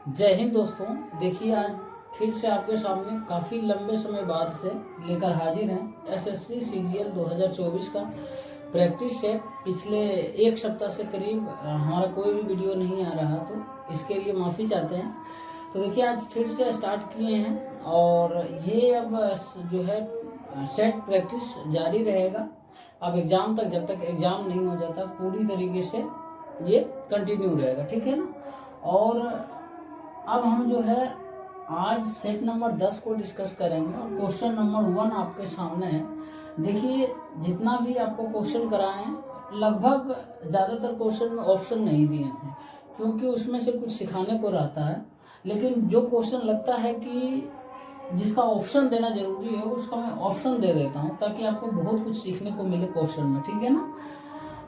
जय हिंद दोस्तों। देखिए आज फिर से आपके सामने काफ़ी लंबे समय बाद से लेकर हाजिर हैं एसएससी सीजीएल 2024 का प्रैक्टिस सेट। पिछले एक सप्ताह से करीब हमारा कोई भी वीडियो नहीं आ रहा, तो इसके लिए माफ़ी चाहते हैं। तो देखिए आज फिर से स्टार्ट किए हैं और ये अब जो है सेट प्रैक्टिस जारी रहेगा। अब एग्ज़ाम तक, जब तक एग्ज़ाम नहीं हो जाता पूरी तरीके से ये कंटिन्यू रहेगा, ठीक है ना। और अब हम जो है आज सेट नंबर 10 को डिस्कस करेंगे और क्वेश्चन नंबर 1 आपके सामने है। देखिए जितना भी आपको क्वेश्चन कराए हैं लगभग ज़्यादातर क्वेश्चन में ऑप्शन नहीं दिए थे, क्योंकि उसमें से कुछ सिखाने को रहता है। लेकिन जो क्वेश्चन लगता है कि जिसका ऑप्शन देना जरूरी है उसका मैं ऑप्शन दे देता हूँ, ताकि आपको बहुत कुछ सीखने को मिले क्वेश्चन में, ठीक है ना।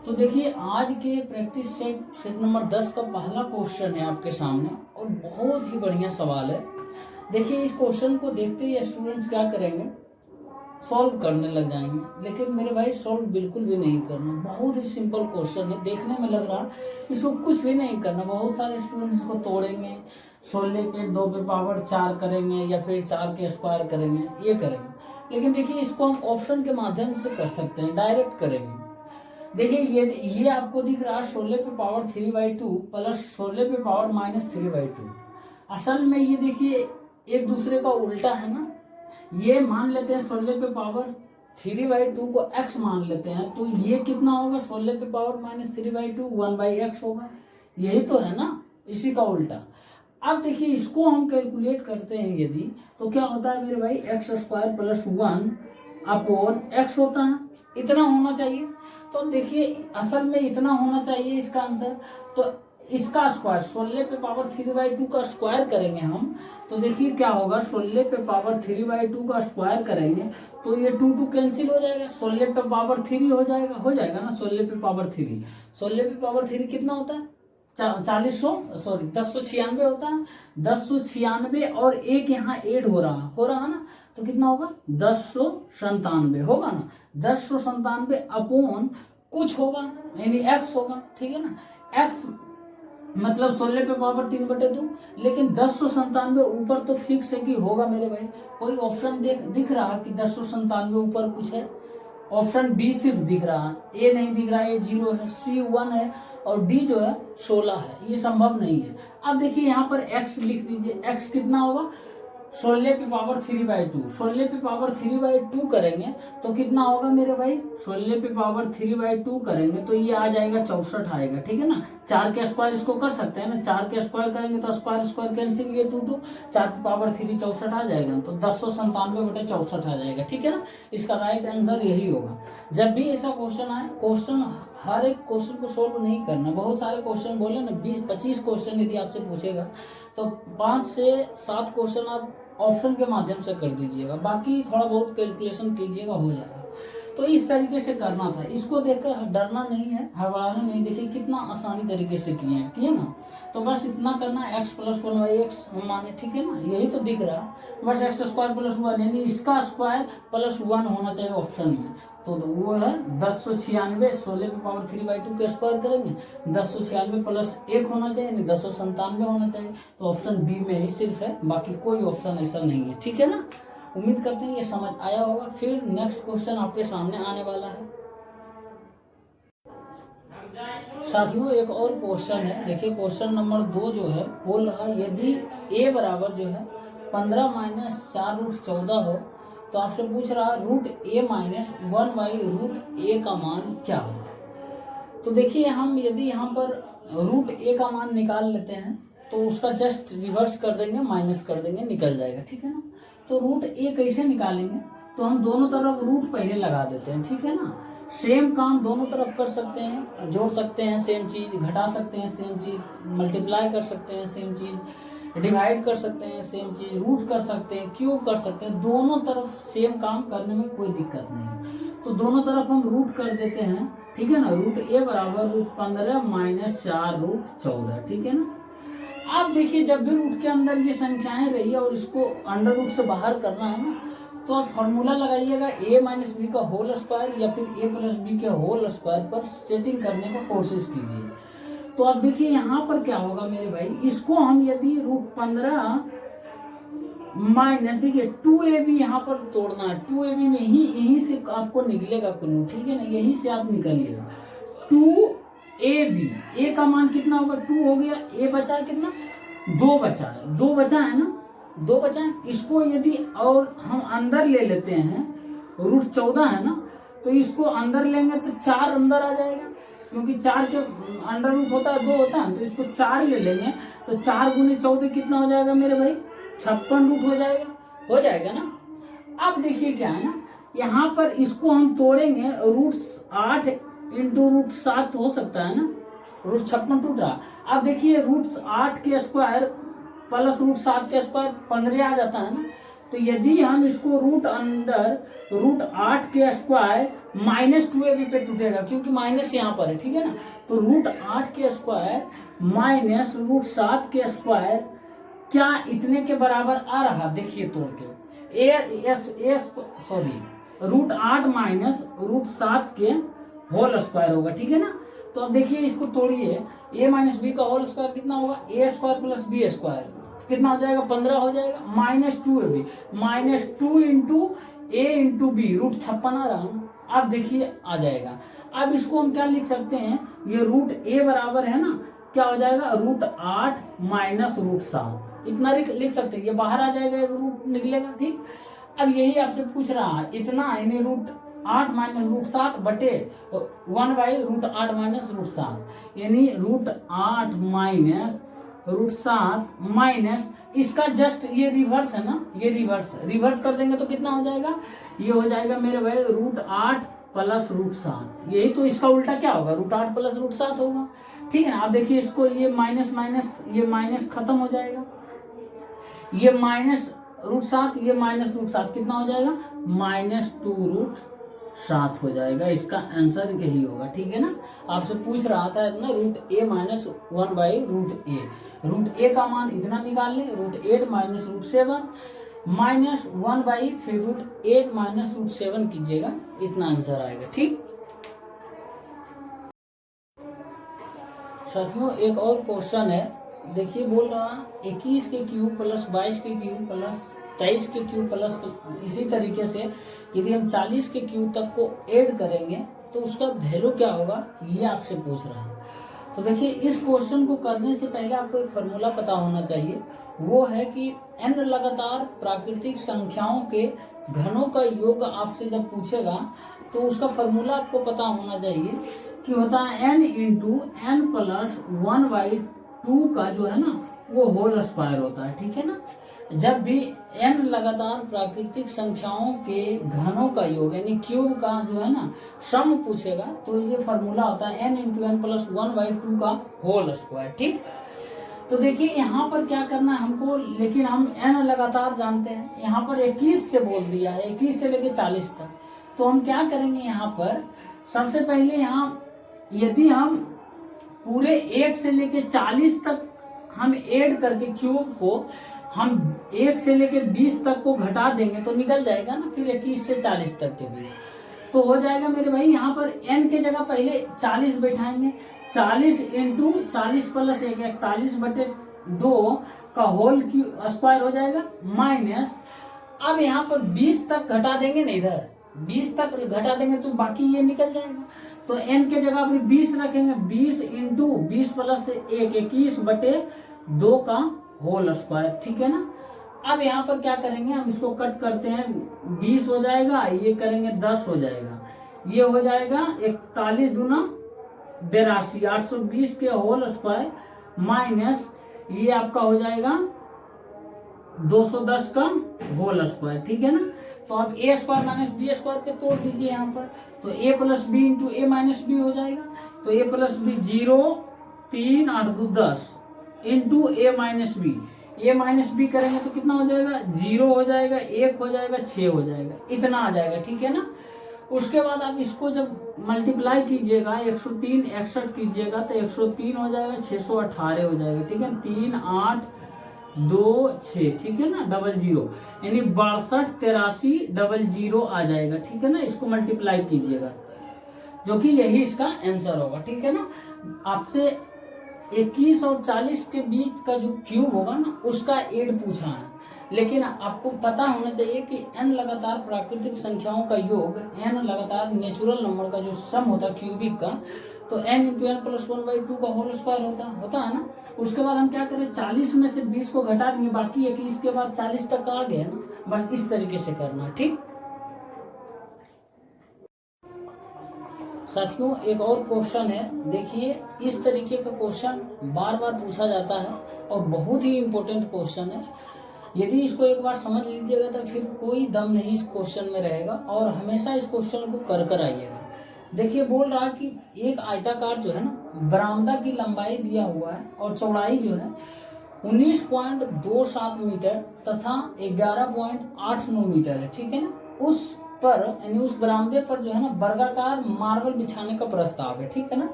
तो देखिए आज के प्रैक्टिस सेट नंबर 10 का पहला क्वेश्चन है आपके सामने और बहुत ही बढ़िया सवाल है। देखिए इस क्वेश्चन को देखते ही स्टूडेंट्स क्या करेंगे, सॉल्व करने लग जाएंगे। लेकिन मेरे भाई सॉल्व बिल्कुल भी नहीं करना, बहुत ही सिंपल क्वेश्चन है। देखने में लग रहा इसको कुछ भी नहीं करना। बहुत सारे स्टूडेंट्स इसको तोड़ेंगे, 16 पे 2 पे पावर 4 करेंगे या फिर 4 के स्क्वायर करेंगे, ये करेंगे। लेकिन देखिए इसको हम ऑप्शन के माध्यम से कर सकते हैं, डायरेक्ट करेंगे। देखिए ये आपको दिख रहा है 16 पे पावर 3/2 प्लस 16 पे पावर -3/2। असल में ये देखिए एक दूसरे का उल्टा है ना। ये मान लेते हैं 16 पे पावर 3/2 को x मान लेते हैं, तो ये कितना होगा 16 पे पावर -3/2 1/x होगा। यही तो है ना, इसी का उल्टा। अब देखिए इसको हम कैलकुलेट करते हैं यदि, तो क्या होता है मेरे भाई x² + 1/x होता है। इतना होना चाहिए। तो अब देखिए असल में इतना होना चाहिए इसका आंसर। तो इसका स्क्वायर 16 पे पावर 3/2 का स्क्वायर करेंगे हम, तो देखिए क्या होगा 16 पे पावर 3/2 का स्क्वायर करेंगे तो ये 2 कैंसिल हो जाएगा, 16 पे पावर 3 हो जाएगा ना। 16 पे पावर 3, 16 पे पावर 3 कितना होता है 1096 होता है। 1096 और एक यहाँ ऐड हो रहा ना, तो कितना होगा 1097 होगा ना। 1097 अपॉन कुछ होगा, यानी x होगा, ठीक है ना। x मतलब 16 पे पावर 3/2, लेकिन 1097 ऊपर तो फिक्स है कि होगा मेरे भाई। कोई ऑप्शन दिख रहा कि 1097 ऊपर कुछ है? ऑप्शन बी सिर्फ दिख रहा है, ए नहीं दिख रहा है, ए 0 है, सी 1 है और डी जो है 16 है। ये संभव नहीं है। अब देखिए यहाँ पर x लिख दीजिए। x कितना होगा 16 पे पावर 3/2, 16 पे पावर 3/2 करेंगे तो कितना होगा मेरे भाई 16 पे पावर 3/2 करेंगे तो ये आ जाएगा 64 आएगा, ठीक है ना। 4 के स्क्वायर इसको कर सकते हैं ना, 4 के स्क्वायर करेंगे तो स्क्वायर कैंसिल, ये 2 4 पे पावर 3 64 आ जाएगा, तो 1097/64 आ जाएगा, ठीक है ना। इसका राइट आंसर यही होगा। जब भी ऐसा क्वेश्चन आए, क्वेश्चन हर एक क्वेश्चन को सोल्व नहीं करना। बहुत सारे क्वेश्चन बोले ना, 20-25 क्वेश्चन यदि आपसे पूछेगा तो 5 से 7 क्वेश्चन आप ऑप्शन के माध्यम से कर दीजिएगा, बाकी थोड़ा बहुत कैलकुलेशन कीजिएगा, हो जाएगा। तो इस तरीके से करना था। इसको देखकर डरना नहीं है, हड़बड़ाना नहीं। देखिए कितना आसानी तरीके से किए ना। तो बस इतना करना, x + 1/x हम माने, ठीक है ना। यही तो दिख रहा, बस x² + 1 यानी इसका स्क्वायर + 1 होना चाहिए ऑप्शन में। तो वो है 1096, 16 पे पावर 3/2 के स्क्वायर करेंगे, 1096 प्लस 1 होना चाहिए, यानी 1097 होना चाहिए। तो ऑप्शन बी में ही सिर्फ है, बाकी कोई ऑप्शन ऐसा नहीं है, ठीक है ना। उम्मीद करते हैं ये समझ आया होगा। फिर नेक्स्ट क्वेश्चन आपके सामने आने वाला है साथियों। एक और क्वेश्चन है, देखिए क्वेश्चन नंबर 2 जो है बोल रहा है यदि a बराबर जो है 15 - 4√14 हो, तो आपसे पूछ रहा है √a - 1/√a का मान क्या होगा। तो देखिए हम यदि यहाँ पर √a का मान निकाल लेते हैं तो उसका जस्ट रिवर्स कर देंगे, माइनस कर देंगे, निकल जाएगा, ठीक है ना। तो √a कैसे निकालेंगे, तो हम दोनों तरफ रूट पहले लगा देते हैं, ठीक है ना। सेम काम दोनों तरफ कर सकते हैं, जोड़ सकते हैं सेम चीज, घटा सकते हैं सेम चीज, मल्टीप्लाई कर सकते हैं सेम चीज, डिवाइड कर सकते हैं सेम चीज, रूट कर सकते हैं, क्यूब कर सकते हैं। दोनों तरफ सेम काम करने में कोई दिक्कत नहीं है। तो दोनों तरफ हम रूट कर देते हैं, ठीक है ना। √a बराबर √15 - 4√14, ठीक है ना। आप देखिए जब भी रूट के अंदर ये संख्याएं रही और इसको अंडर रूट से बाहर करना है ना, तो आप फॉर्मूला लगाइएगा a - b का होल स्क्वायर या फिर a + b के होल स्क्वायर पर सेटिंग करने का कोशिश कीजिए। तो अब देखिए यहाँ पर क्या होगा मेरे भाई, इसको हम यदि √15 माइनस, देखिए 2ab यहाँ पर तोड़ना है, 2ab में यहीं से आपको निकलेगा क्लू, ठीक है ना, यहीं से आप निकलिएगा 2ab, a का मान कितना होगा 2 हो गया, a बचा है कितना 2 बचा है, 2 बचा है ना, 2 बचा है। इसको यदि और हम अंदर ले लेते हैं, √14 है ना, तो इसको अंदर लेंगे तो 4 अंदर आ जाएगा, क्योंकि 4 के अंडर रूट होता है 2 होता है, तो इसको 4 ले लेंगे, तो 4 × 14 कितना हो जाएगा मेरे भाई 56 रूट हो जाएगा ना। अब देखिए क्या है ना, यहाँ पर इसको हम तोड़ेंगे, √8 × √7 हो सकता है ना, √56 टूट रहा। अब देखिए √8 के स्क्वायर प्लस √7 के स्क्वायर 15 आ जाता है ना, तो यदि हम इसको √8 के स्क्वायर -2ab पे टूटेगा, क्योंकि माइनस यहाँ पर है, ठीक है ना, तो √8 के स्क्वायर माइनस √7 के स्क्वायर क्या इतने के बराबर आ रहा, देखिए तोड़ के √8 माइनस √7 के होल स्क्वायर होगा, ठीक है ना। तो अब देखिए इसको तोड़िए, a माइनस बी का होल स्क्वायर कितना होगा, a square plus B square कितना हो जाएगा 15 हो जाएगा, -2ab, -2 × a × b, √56 आ रहा है ना। अब देखिए आ जाएगा। अब इसको हम क्या लिख सकते हैं, ये √a बराबर है ना, क्या हो जाएगा √8 माइनस √7, इतना लिख सकते हैं, ये बाहर आ जाएगा, एक रूट निकलेगा, ठीक। अब यही आपसे पूछ रहा है इतना, यानी √8 माइनस √7 बटे 1/√8 माइनस √7, यानी √8 माइनस √7 माइनस इसका जस्ट ये रिवर्स है ना, ये रिवर्स कर देंगे तो कितना हो जाएगा, ये हो जाएगा मेरे भाई √8 प्लस √7, यही तो इसका उल्टा क्या होगा, √8 प्लस √7 होगा, ठीक है ना। आप देखिए इसको ये ये माइनस खत्म हो जाएगा, ये -√7 ये -√7 कितना हो जाएगा -2√7 हो जाएगा, इसका आंसर यही होगा, ठीक है ना। आपसे पूछ रहा था ना √a माइनस 1/√a, √a का मान इतना निकाल लें, √8 माइनस √7 माइनस 1/, फिर √8 माइनस √7 कीजिएगा, इतना आंसर आएगा, ठीक। साथियों एक और क्वेश्चन है, देखिए बोल रहा 21 के क्यूब प्लस 22 के क्यूब प्लस 23 के क्यूब प्लस इसी तरीके से यदि हम 40 के क्यूब तक को ऐड करेंगे तो उसका वैल्यू क्या होगा, ये आपसे पूछ रहा है। तो देखिए इस क्वेश्चन को करने से पहले आपको एक फार्मूला पता होना चाहिए, वो है कि n लगातार प्राकृतिक संख्याओं के घनों का योग आपसे जब पूछेगा तो उसका फार्मूला आपको पता होना चाहिए कि होता है n × n प्लस 1/2 का जो है ना वो होल स्क्वायर होता है, ठीक है ना। जब भी n लगातार प्राकृतिक संख्याओं के घनों का योग यानी क्यूब का जो है ना सम पूछेगा तो ये फार्मूला होता है n × n प्लस 1/2 का होल स्क्वायर, ठीक। तो देखिए यहाँ पर क्या करना है हमको, लेकिन हम n लगातार जानते हैं, यहाँ पर 21 से बोल दिया है, 21 से लेके 40 तक। तो हम क्या करेंगे, यहाँ पर सबसे पहले यहाँ यदि हम पूरे 1 से लेके 40 तक हम ऐड करके क्यूब को हम 1 से लेके 20 तक को घटा देंगे तो निकल जाएगा ना, फिर 21 से 40 तक के भी तो हो जाएगा मेरे भाई। यहाँ पर n के जगह पहले 40 बैठाएंगे, 40 × 40 प्लस 1 41/2 का होल स्क्वायर हो जाएगा, माइनस अब यहाँ पर 20 तक घटा देंगे ना, इधर 20 तक घटा देंगे तो बाकी ये निकल जाएगा। तो n के जगह पर 20 रखेंगे, 20 × 20 प्लस 1 21/2 का होल स्क्वायर, ठीक है ना। अब यहाँ पर क्या करेंगे, हम इसको कट करते हैं, 20 हो जाएगा, ये करेंगे 10 हो जाएगा, ये हो जाएगा 41 दूना 82 820 के होल स्क्वायर माइनस ये आपका हो जाएगा 210 का होल स्क्वायर, ठीक है ना। तो अब a square minus B square पे तोड़ दीजिए यहाँ पर, तो a plus B into A minus B हो जाएगा, तो a plus B 0 3 8 2 10 into A minus B, A minus B करेंगे तो कितना हो जाएगा 0 हो जाएगा, 1 हो जाएगा, 6 हो जाएगा, इतना आ जाएगा, ठीक है ना। उसके बाद आप इसको जब मल्टीप्लाई कीजिएगा 103 61 कीजिएगा तो 103 हो जाएगा, 618 हो जाएगा, ठीक है, 3 8 2 6, ठीक है ना, 00 यानी 62 83 00 आ जाएगा, ठीक है ना। इसको मल्टीप्लाई कीजिएगा जो कि यही इसका आंसर होगा, ठीक है ना। आपसे 21 और 40 के बीच का जो क्यूब होगा ना उसका एड पूछा है। लेकिन आपको पता होना चाहिए कि n लगातार प्राकृतिक संख्याओं का योग n लगातार नेचुरल नंबर का जो सम होता है क्यूबिक का, तो n इंटू एन प्लस 1/2 का होल स्क्वायर होता है ना। उसके बाद हम क्या करें, 40 में से 20 को घटा देंगे, बाकी 21 के बाद 40 तक आ गए ना, बस इस तरीके से करना। ठीक साथियों, एक और क्वेश्चन है, देखिए इस तरीके का क्वेश्चन बार बार पूछा जाता है और बहुत ही इंपॉर्टेंट क्वेश्चन है। यदि इसको एक बार समझ लीजिएगा तो फिर कोई दम नहीं इस क्वेश्चन में रहेगा और हमेशा इस क्वेश्चन को कर आइएगा। देखिए बोल रहा कि एक आयताकार जो है ना, बरामदा की लंबाई दिया हुआ है और चौड़ाई जो है 19.27 मीटर तथा 11.89 मीटर है। ठीक है ना, उस पर यानी उस बरामदे पर जो है ना वर्गाकार मार्बल बिछाने का प्रस्ताव है। ठीक है ना,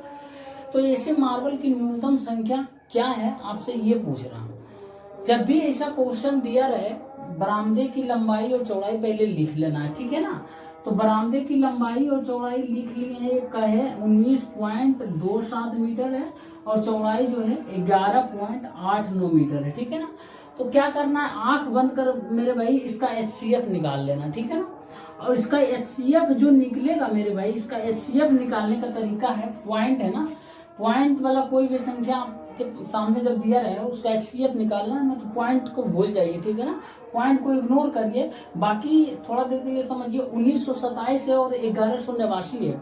तो ऐसे मार्बल की न्यूनतम संख्या क्या है, आपसे ये पूछ रहा हूँ। जब भी ऐसा क्वेश्चन दिया रहे, बरामदे की लंबाई और चौड़ाई पहले लिख लेना है। ठीक है ना, तो बरामदे की लंबाई और चौड़ाई लिख लिए हैं, एक का है 19.27 मीटर है और चौड़ाई जो है 11.89 मीटर है। ठीक है ना, तो क्या करना है, आंख बंद कर मेरे भाई इसका HCF निकाल लेना। ठीक है ना, और इसका HCF जो निकलेगा मेरे भाई, इसका HCF निकालने का तरीका है, पॉइंट है ना, पॉइंट वाला कोई भी संख्या आपके सामने जब दिया रहे उसका HCF निकालना है ना, तो पॉइंट को भूल जाइए। ठीक है ना, पॉइंट को इग्नोर करिए, बाकी थोड़ा देर के लिए समझिए 1927 है और 1189 है,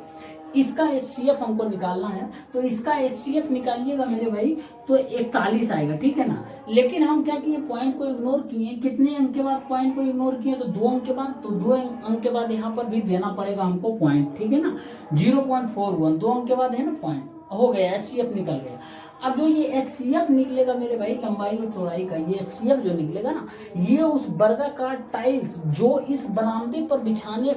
इसका HCF हमको निकालना है। तो इसका HCF निकालिएगा मेरे भाई तो 41 आएगा। ठीक है ना, लेकिन हम क्या किए, पॉइंट को इग्नोर किए। कितने अंक के बाद पॉइंट को इग्नोर किए, तो 2 अंक के बाद, तो 2 अंक के बाद यहाँ पर भी देना पड़ेगा हमको पॉइंट। ठीक है ना, 0.41 2 अंक के बाद है ना पॉइंट, हो गया, HCF निकल गया। अब जो ये HCF निकलेगा मेरे भाई लंबाई और चौड़ाई का, ये HCF जो निकलेगा ना, ये उस वर्गाकार टाइल्स जो इस बरामदे पर बिछाने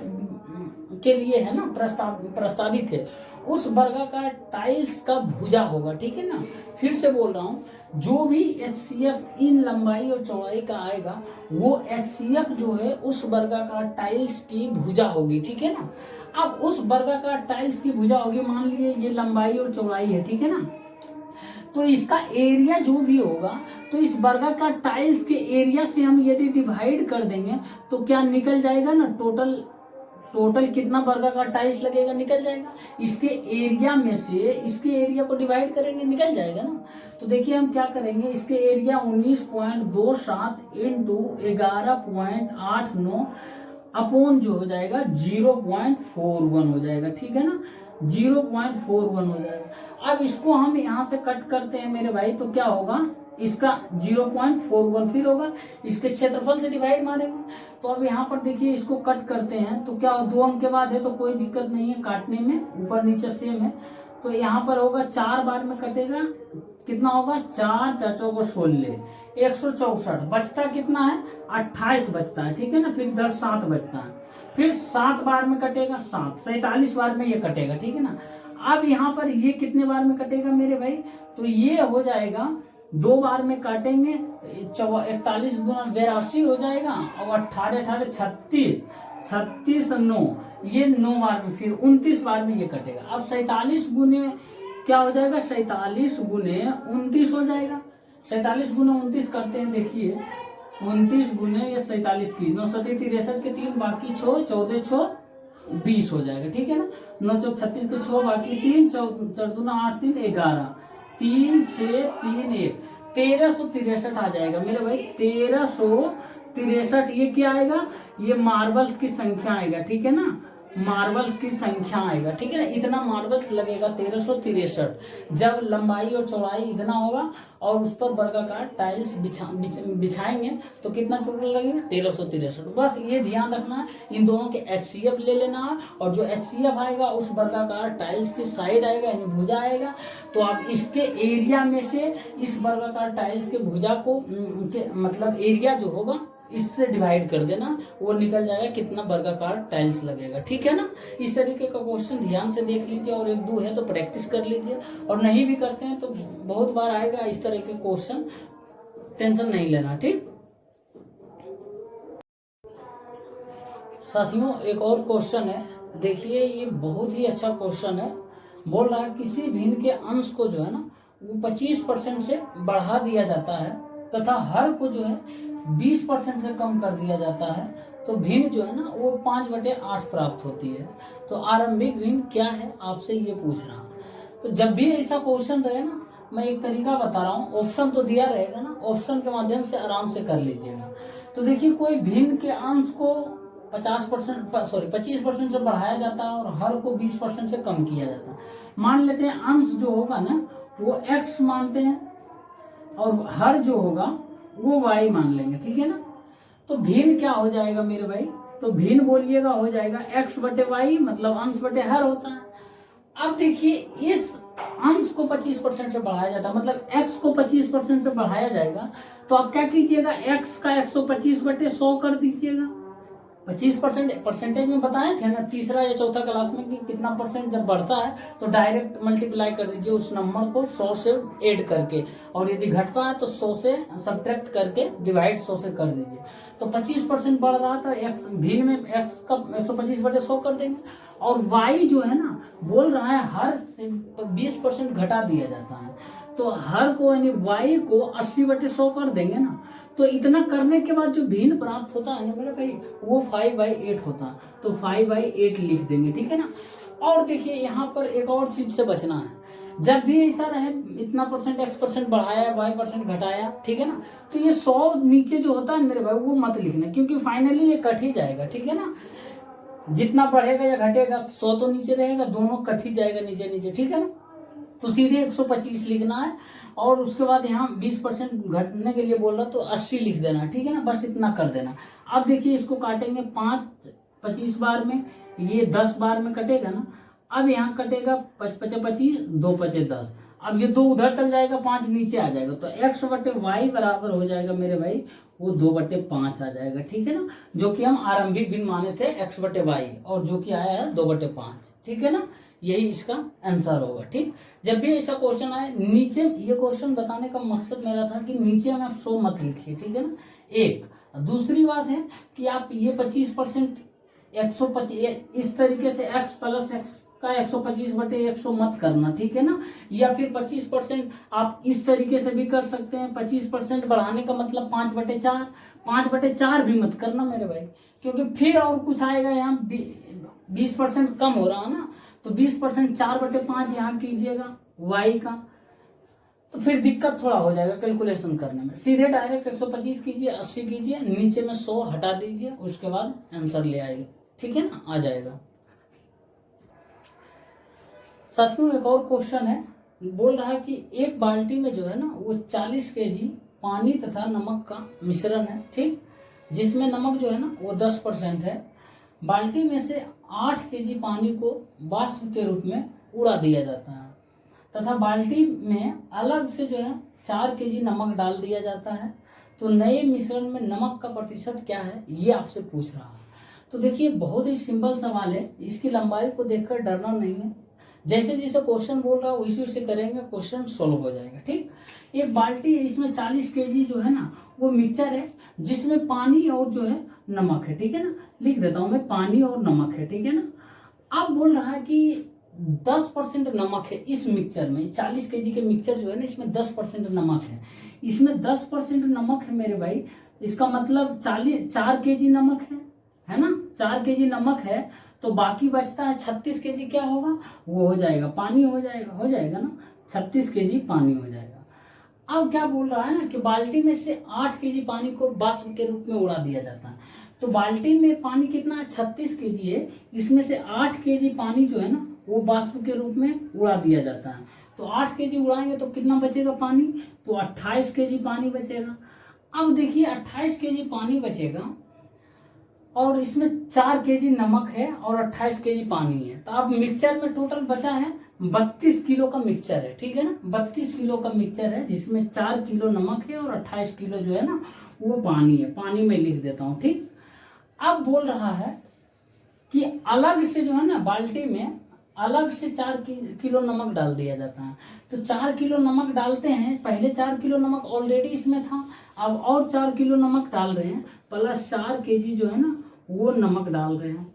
के लिए है ना प्रस्तावित है, उस वर्गाकार टाइल्स का भुजा होगा। ठीक है ना, फिर से बोल रहा हूँ, जो भी HCF इन लंबाई और चौड़ाई का आएगा वो HCF जो है उस वर्गाकार टाइल्स की भुजा होगी। ठीक है ना, अब उस वर्गाकार टाइल्स की भुजा होगी, मान लीजिए ये लंबाई और चौड़ाई है। ठीक है ना, तो इसका एरिया जो भी होगा, तो इस वर्गाकार टाइल्स के एरिया से हम यदि डिवाइड कर देंगे तो क्या निकल जाएगा ना, टोटल कितना वर्गाकार टाइल्स लगेगा निकल जाएगा। इसके एरिया में से इसके एरिया को डिवाइड करेंगे, निकल जाएगा ना। तो देखिए हम क्या करेंगे, इसके एरिया 19.27 इंटू 11.89 अपॉन जो हो जाएगा 0.41 हो जाएगा। ठीक है ना, 0.41 हो जाएगा। अब इसको हम यहाँ से कट करते हैं मेरे भाई, तो क्या होगा, इसका 0.41 फिर होगा, इसके क्षेत्रफल से डिवाइड मारेंगे। तो अब यहाँ पर देखिए इसको कट करते हैं तो क्या 2 अंक के बाद है तो कोई दिक्कत नहीं है काटने में, ऊपर नीचे सेम है। तो यहाँ पर होगा 4 बार में कटेगा, कितना होगा, 4 4 चौको 16, 164 बचता कितना है, 28 बचता है। ठीक है ना, फिर इधर 7 बचता है, फिर 7 बार में कटेगा, 7 47 बार में ये कटेगा। ठीक है ना, अब यहाँ पर ये कितने बार में कटेगा मेरे भाई, तो ये हो जाएगा 2 बार में काटेंगे, 41 दूना 82 हो जाएगा और 18 18 36 36 9, ये 9 बार में, फिर 29 बार में ये कटेगा। अब 47 गुने क्या हो जाएगा, 47 गुने 29 हो जाएगा। 47 गुने 29 करते हैं, देखिए 29 गुने ये 47 की 9 7 63 के 3 बाकी 6 14 6 20 हो जाएगा। ठीक है ना, 9 चौक 36 के 6 बाकी 3 4 दूना 8 3 11 3 6 3 1 1363 आ जाएगा मेरे भाई, 1363। ये क्या आएगा, ये मार्बल्स की संख्या आएगा। ठीक है ना, मार्बल्स की संख्या आएगा। ठीक है ना, इतना मार्बल्स लगेगा 1363, जब लंबाई और चौड़ाई इतना होगा और उस पर वर्गाकार टाइल्स बिछाएंगे तो कितना टोटल लगेगा, 1363। बस ये ध्यान रखना है, इन दोनों के HCF ले लेना है और जो HCF आएगा उस वर्गाकार टाइल्स की साइड आएगा यानी भुजा आएगा, तो आप इसके एरिया में से इस वर्गाकार टाइल्स के भुजा को मतलब एरिया जो होगा इससे डिवाइड कर देना, वो निकल जाएगा कितना वर्गाकार टाइल्स लगेगा। ठीक है ना, इस तरीके का क्वेश्चन ध्यान से देख लीजिए और 1 2 है तो प्रैक्टिस कर लीजिए, और नहीं भी करते हैं तो बहुत बार आएगा इस तरह के क्वेश्चन, टेंशन नहीं लेना। ठीक साथियों, एक और क्वेश्चन है, देखिए ये बहुत ही अच्छा क्वेश्चन है। बोल रहा है किसी भिन्न के अंश को जो है ना वो 25% से बढ़ा दिया जाता है तथा हर को जो है 20% से कम कर दिया जाता है, तो भिन्न जो है ना वो 5/8 प्राप्त होती है। तो आरंभिक भिन्न क्या है, आपसे ये पूछ रहा। तो जब भी ऐसा क्वेश्चन रहे ना, मैं एक तरीका बता रहा हूँ, ऑप्शन तो दिया रहेगा ना, ऑप्शन के माध्यम से आराम से कर लीजिएगा। तो देखिए, कोई भिन्न के अंश को 25% से बढ़ाया जाता है और हर को 20% से कम किया जाता है। मान लेते हैं अंश जो होगा ना वो x मानते हैं और हर जो होगा वो y मान लेंगे, ठीक है ना। तो भिन्न क्या हो जाएगा मेरे भाई, तो भिन्न बोलिएगा हो जाएगा x/y, मतलब अंश बटे हर होता है। अब देखिए, इस अंश को 25% से बढ़ाया जाता है, मतलब x को 25% से बढ़ाया जाएगा, तो आप क्या कीजिएगा, x का 125/100 कर दीजिएगा। 25% परसेंटेज में बताए थे ना तीसरा या चौथा क्लास में कि कितना परसेंट जब बढ़ता है तो डायरेक्ट मल्टीप्लाई कर दीजिए उस नंबर को 100 से ऐड करके, और यदि घटता है तो 100 से सब्ट्रैक्ट करके डिवाइड 100 से कर दीजिए। तो 25% बढ़ रहा था, x भिन्न में x का 125/100 कर देंगे, और y जो है ना बोल रहा है हर से 20% घटा दिया जाता है, तो हर को यानी y को 80/100 कर देंगे ना। तो इतना करने के बाद जो भिन्न प्राप्त होता है ना मेरे भाई, वो 5/8 होता है, तो 5/8 लिख देंगे, ठीक है ना। और देखिए, यहाँ पर एक और चीज से बचना है, जब भी ऐसा रहे इतना परसेंट x% बढ़ाया y% घटाया, ठीक है ना, तो ये 100 नीचे जो होता है मेरे भाई वो मत लिखना, क्योंकि फाइनली ये कट ही जाएगा, ठीक है ना। जितना बढ़ेगा या घटेगा 100 तो नीचे रहेगा, दोनों कट ही जाएगा नीचे नीचे, ठीक है ना। तो सीधे 125 लिखना है, और उसके बाद यहाँ 20% घटने के लिए बोल रहा तो 80 लिख देना, ठीक है ना, बस इतना कर देना। अब देखिए, इसको काटेंगे 25 बार में, ये 10 बार में कटेगा ना। अब यहाँ कटेगा 5×5 = 25, 2×5 = 10। अब ये 2 उधर चल जाएगा, 5 नीचे आ जाएगा, तो x/y बराबर हो जाएगा मेरे भाई वो 2/5 आ जाएगा, ठीक है ना, जो कि हम आरंभिक भिन्न माने थे x/y, और जो कि आया है 2/5, ठीक है ना। यही इसका आंसर होगा, ठीक। जब भी ऐसा क्वेश्चन आए नीचे, ये क्वेश्चन बताने का मकसद मेरा था कि नीचे में आप 100 मत लिखिए, ठीक है ना। एक दूसरी बात है कि आप ये 25% 125 इस तरीके से x + x का 125/100 मत करना, ठीक है ना। या फिर 25% आप इस तरीके से भी कर सकते हैं, 25% बढ़ाने का मतलब 5/4, 5/4 भी मत करना मेरे भाई, क्योंकि फिर और कुछ आएगा, यहाँ 20% कम हो रहा है ना, तो 20% 4/5 यहाँ कीजिएगा y का, तो फिर दिक्कत थोड़ा हो जाएगा कैलकुलेशन करने में। सीधे डायरेक्ट 125 कीजिए, 80 कीजिए, नीचे में 100 हटा दीजिए, उसके बाद आंसर ले आइए, ठीक है ना, आ जाएगा। साथियों, एक और क्वेश्चन है, बोल रहा है कि एक बाल्टी में जो है ना वो 40 kg पानी तथा नमक का मिश्रण है, ठीक, जिसमें नमक जो है ना वो 10% है। बाल्टी में से 8 kg पानी को वाष्प के रूप में उड़ा दिया जाता है तथा बाल्टी में अलग से जो है 4 kg नमक डाल दिया जाता है, तो नए मिश्रण में नमक का प्रतिशत क्या है, ये आपसे पूछ रहा है। तो देखिए, बहुत ही सिंपल सवाल है, इसकी लंबाई को देखकर डरना नहीं है, जैसे जैसे क्वेश्चन बोल रहा है वैसे वैसे करेंगे, क्वेश्चन सोल्व हो जाएगा, ठीक। एक बाल्टी है, इसमें 40 kg जो है ना वो मिक्सचर है, जिसमें पानी और जो है नमक है, ठीक है ना। लिख देता हूं मैं, पानी और नमक है, ठीक है ना। अब बोल रहा है कि 10% नमक है इस मिक्सचर में, 40 kg के मिक्सचर जो है ना इसमें 10% नमक है, इसमें 10% नमक है मेरे भाई, इसका मतलब 4 kg नमक है ना, 4 kg नमक है, तो बाकी बचता है 36 kg, क्या होगा, वो हो जाएगा पानी, हो जाएगा ना, 36 kg पानी हो जाएगा। अब क्या बोल रहा है ना कि बाल्टी में से 8 kg पानी को वाष्प के रूप में उड़ा दिया जाता है, तो बाल्टी में पानी कितना है, 36 kg है, इसमें से 8 kg पानी जो है ना वो वाष्प के रूप में उड़ा दिया जाता है, तो 8 kg उड़ाएंगे तो कितना बचेगा पानी, तो 28 kg पानी बचेगा। अब देखिए, 28 kg पानी बचेगा और इसमें 4 kg नमक है और 28 kg पानी है, तो अब मिक्सचर में टोटल बचा है 32 किलो का मिक्सचर है, ठीक है ना, 32 किलो का मिक्सचर है, जिसमें 4 किलो नमक है और 28 किलो जो है ना वो पानी है, पानी में लिख देता हूँ, ठीक। अब बोल रहा है कि अलग से जो है ना बाल्टी में अलग से 4 किलो नमक डाल दिया जाता है, तो 4 किलो नमक डालते हैं, पहले 4 किलो नमक ऑलरेडी इसमें था, अब और 4 किलो नमक डाल रहे हैं, प्लस 4 kg जो है ना वो नमक डाल रहे हैं,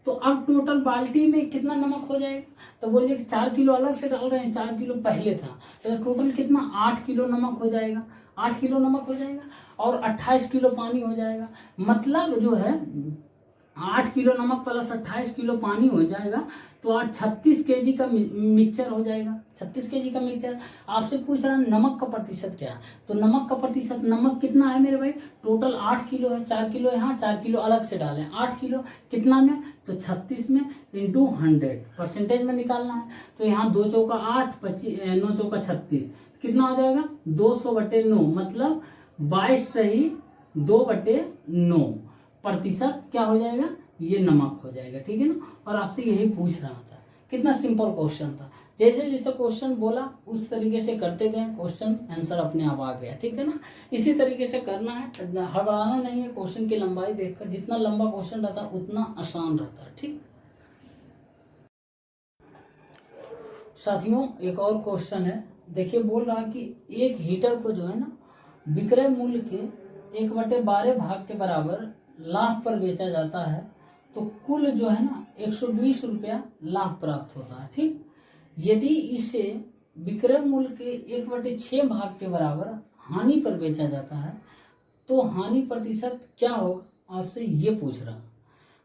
तो अब टोटल बाल्टी में कितना नमक हो जाएगा, तो बोलिए कि 4 किलो अलग से डाल रहे हैं, 4 किलो पहले था, तो टोटल कितना 8 किलो नमक हो जाएगा, 8 किलो नमक हो जाएगा और 28 किलो पानी हो जाएगा। मतलब जो है 8 किलो नमक प्लस 28 किलो पानी हो जाएगा, तो आज 36 केजी का मिक्सचर हो जाएगा। 36 केजी का मिक्सचर। आपसे पूछ रहा नमक का प्रतिशत क्या है, तो नमक का प्रतिशत, नमक कितना है मेरे भाई, टोटल 8 किलो है, 4 किलो यहाँ, 4 किलो अलग से डालें, 8 किलो कितना में, तो 36 में इंटू 100 परसेंटेज में निकालना है। तो यहाँ 2 चौका 8, 9 चौका 36, कितना हो जाएगा 200/9, मतलब 22 सही 2/9 प्रतिशत क्या हो जाएगा, ये नमक हो जाएगा। ठीक है ना। और आपसे यही पूछ रहा था, कितना सिंपल क्वेश्चन था, जैसे जैसे क्वेश्चन बोला उस तरीके से करते गए, क्वेश्चन आंसर अपने आप आ गया। ठीक है ना। इसी तरीके से करना है, हड़बड़ाना नहीं है, क्वेश्चन की लंबाई देखकर, जितना लंबा क्वेश्चन रहता है उतना आसान रहता है। ठीक साथियों, एक और क्वेश्चन है, देखिए बोल रहा कि एक हीटर को जो है ना विक्रय मूल्य के 1/12 भाग के बराबर लाभ पर बेचा जाता है, तो कुल जो है ना 120 रुपया लाभ प्राप्त होता है। ठीक, यदि इसे विक्रय मूल्य के 1/6 भाग के बराबर हानि पर बेचा जाता है, तो हानि प्रतिशत क्या होगा, आपसे ये पूछ रहा।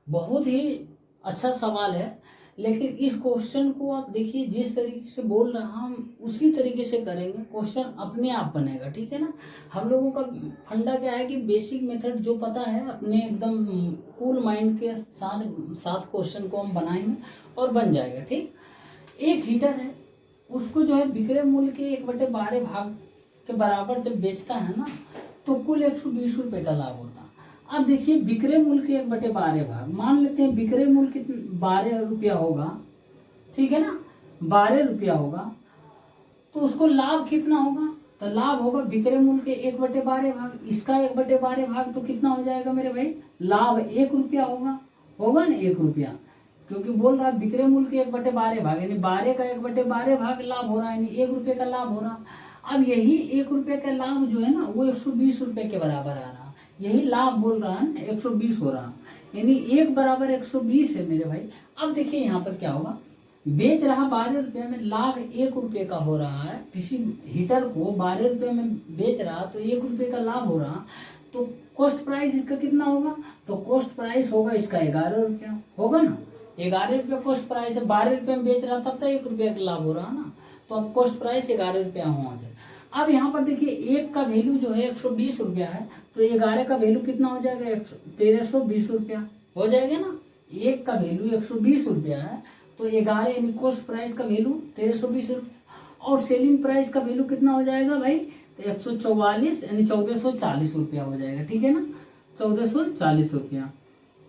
बहुत ही अच्छा सवाल है, लेकिन इस क्वेश्चन को आप देखिए, जिस तरीके से बोल रहा हम उसी तरीके से करेंगे, क्वेश्चन अपने आप बनेगा। ठीक है ना। हम लोगों का फंडा क्या है कि बेसिक मेथड जो पता है अपने एकदम कूल माइंड के साथ साथ क्वेश्चन को हम बनाएंगे और बन जाएगा। ठीक, एक हीटर है, उसको जो है विक्रय मूल्य के 1/12 भाग के बराबर जब बेचता है ना, तो कुल 120 रुपये का लाभ होता है। अब देखिए विक्रय मूल्य के 1/12 भाग, मान लेते हैं विक्रय मूल्य कितना 12 रुपया होगा। ठीक है ना, 12 रुपया होगा, तो उसको लाभ कितना होगा, तो लाभ होगा विक्रय मूल्य के 1/12 भाग, इसका 1/12 भाग, तो कितना हो जाएगा मेरे भाई, लाभ 1 रुपया होगा, होगा ना 1 रुपया, क्योंकि बोल रहा है विक्रय मूल्य के 1/12 भाग, यानी 12 का 1/12 भाग लाभ हो रहा है, यानी 1 रुपये का लाभ हो रहा। अब यही 1 रुपये का लाभ जो है ना वो 120 रुपये के बराबर आ रहा, यही लाभ बोल रहा है ना 120 हो रहा, यानी 1 बराबर 120 है मेरे भाई। अब देखिए यहाँ पर क्या होगा, बेच रहा 12 रुपये में, लाभ 1 रुपये का हो रहा है, किसी हीटर को 12 रुपये में बेच रहा तो 1 रुपये का लाभ हो रहा, तो कॉस्ट प्राइस इसका कितना होगा, तो कॉस्ट प्राइस होगा इसका 11 रुपया, होगा ना, 11 रुपया कॉस्ट प्राइस है, 12 रुपये में बेच रहा तब तक 1 रुपये का लाभ हो रहा ना, तो अब कॉस्ट प्राइस 11 रुपया हो जाए। अब यहाँ पर देखिए एक का वैल्यू जो है 120 रुपया है, तो 11 का वैल्यू कितना हो जाएगा, 1320 रुपया हो जाएगा ना। एक का वैल्यू 120 रुपया है, तो 11 यानी कॉस्ट प्राइस का वैल्यू 1320 रुपया, और सेलिंग प्राइस का वैल्यू कितना हो जाएगा भाई, तो 144 यानी 1440 रुपया हो जाएगा। ठीक है ना, 1440 रुपया।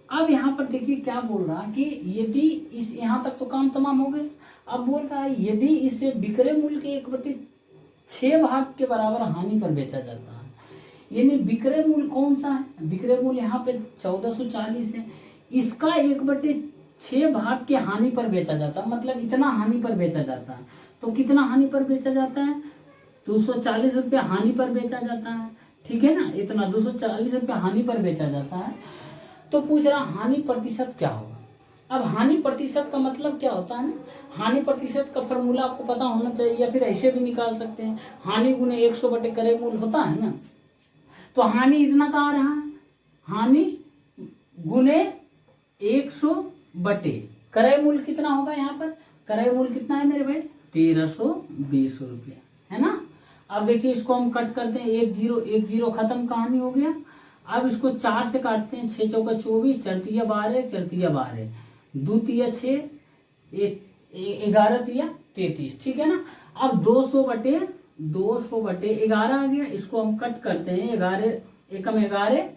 अब यहाँ पर देखिए क्या बोल रहा कि यदि इस, यहाँ तक तो काम तमाम हो गए। अब बोल रहा है यदि इसे विक्रय मूल्य के 1/6 भाग के बराबर हानि पर बेचा जाता है, यानी विक्रय मूल्य कौन सा है, विक्रय मूल्य यहाँ पे 1440 है, इसका 1/6 भाग के हानि पर बेचा जाता है, मतलब इतना हानि पर बेचा जाता है, तो कितना हानि पर बेचा जाता है, 240 रुपया हानि पर बेचा जाता है। ठीक है ना, इतना 240 रुपया हानि पर बेचा जाता है। तो पूछ रहा हानि प्रतिशत क्या होगा। अब हानि प्रतिशत का मतलब क्या होता है ना, हानि प्रतिशत का फॉर्मूला आपको पता होना चाहिए, या फिर ऐसे भी निकाल सकते हैं, हानि गुने 100/क्रय मूल्य होता है ना, तो हानि इतना का आ रहा है, हानि गुने 100/क्रय मूल्य कितना होगा, यहाँ पर क्रय मूल्य कितना है मेरे भाई, 1320 रुपया है ना। अब देखिए इसको हम कट करते हैं, 1 0 खत्म, कहानी हो गया। अब इसको 4 से काटते हैं, 6 चौका 24, 4 तिया 12, 4 तिया 12, 2 तिया 6, 11 तिया 33। ठीक है ना। अब 200/11 आ गया, इसको हम कट करते हैं, 11 एकम 11,